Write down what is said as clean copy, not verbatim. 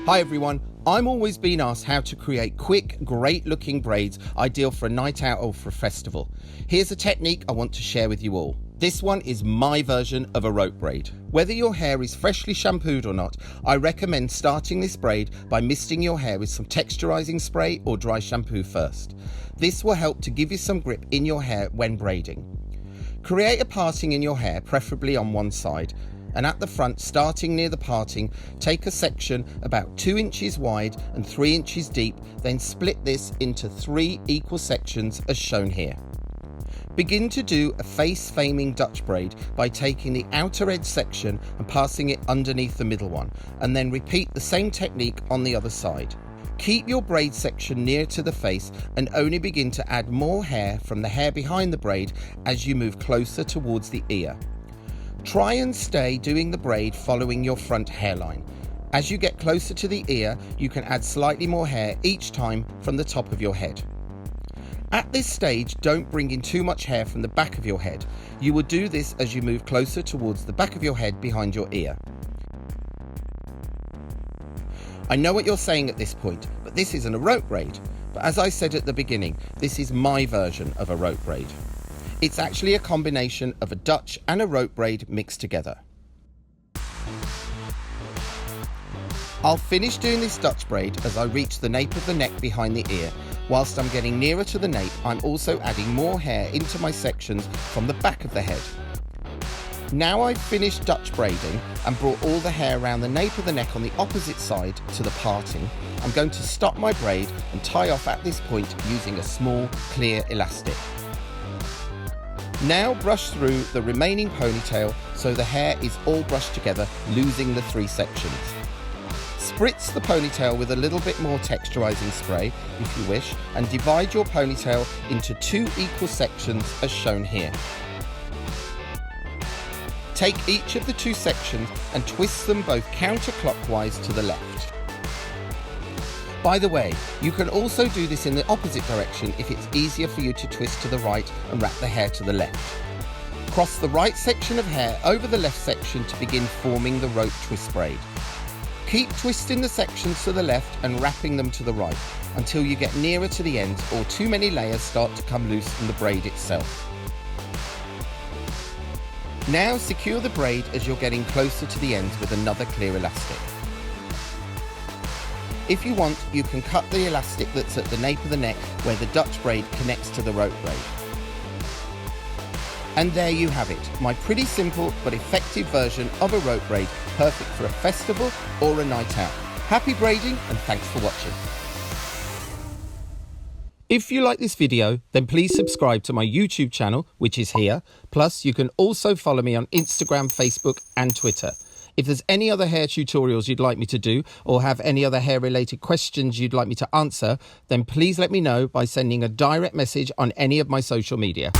Hi everyone, I'm always being asked how to create quick, great looking braids ideal for a night out or for a festival. Here's a technique I want to share with you all. This one is my version of a rope braid. Whether your hair is freshly shampooed or not, I recommend starting this braid by misting your hair with some texturising spray or dry shampoo first. This will help to give you some grip in your hair when braiding. Create a parting in your hair, preferably on one side. And at the front, starting near the parting, take a section about 2 inches wide and 3 inches deep, then split this into 3 equal sections as shown here. Begin to do a face faming Dutch braid by taking the outer edge section and passing it underneath the middle one, and then repeat the same technique on the other side. Keep your braid section near to the face and only begin to add more hair from the hair behind the braid as you move closer towards the ear. Try and stay doing the braid following your front hairline. As you get closer to the ear, you can add slightly more hair each time from the top of your head. At this stage, don't bring in too much hair from the back of your head. You will do this as you move closer towards the back of your head behind your ear. I know what you're saying at this point, but this isn't a rope braid. But as I said at the beginning, this is my version of a rope braid. It's actually a combination of a Dutch and a rope braid mixed together. I'll finish doing this Dutch braid as I reach the nape of the neck behind the ear. Whilst I'm getting nearer to the nape, I'm also adding more hair into my sections from the back of the head. Now I've finished Dutch braiding and brought all the hair around the nape of the neck on the opposite side to the parting, I'm going to stop my braid and tie off at this point using a small clear elastic. Now brush through the remaining ponytail so the hair is all brushed together, losing the 3 sections. Spritz the ponytail with a little bit more texturising spray if you wish, and divide your ponytail into 2 equal sections as shown here. Take each of the 2 sections and twist them both counterclockwise to the left. By the way, you can also do this in the opposite direction if it's easier for you to twist to the right and wrap the hair to the left. Cross the right section of hair over the left section to begin forming the rope twist braid. Keep twisting the sections to the left and wrapping them to the right until you get nearer to the ends or too many layers start to come loose from the braid itself. Now secure the braid as you're getting closer to the ends with another clear elastic. If you want, you can cut the elastic that's at the nape of the neck where the Dutch braid connects to the rope braid. And there you have it, my pretty simple but effective version of a rope braid, perfect for a festival or a night out. Happy braiding and thanks for watching. If you like this video, then please subscribe to my YouTube channel, which is here. Plus, you can also follow me on Instagram, Facebook and Twitter. If there's any other hair tutorials you'd like me to do or have any other hair related questions you'd like me to answer, then please let me know by sending a direct message on any of my social media.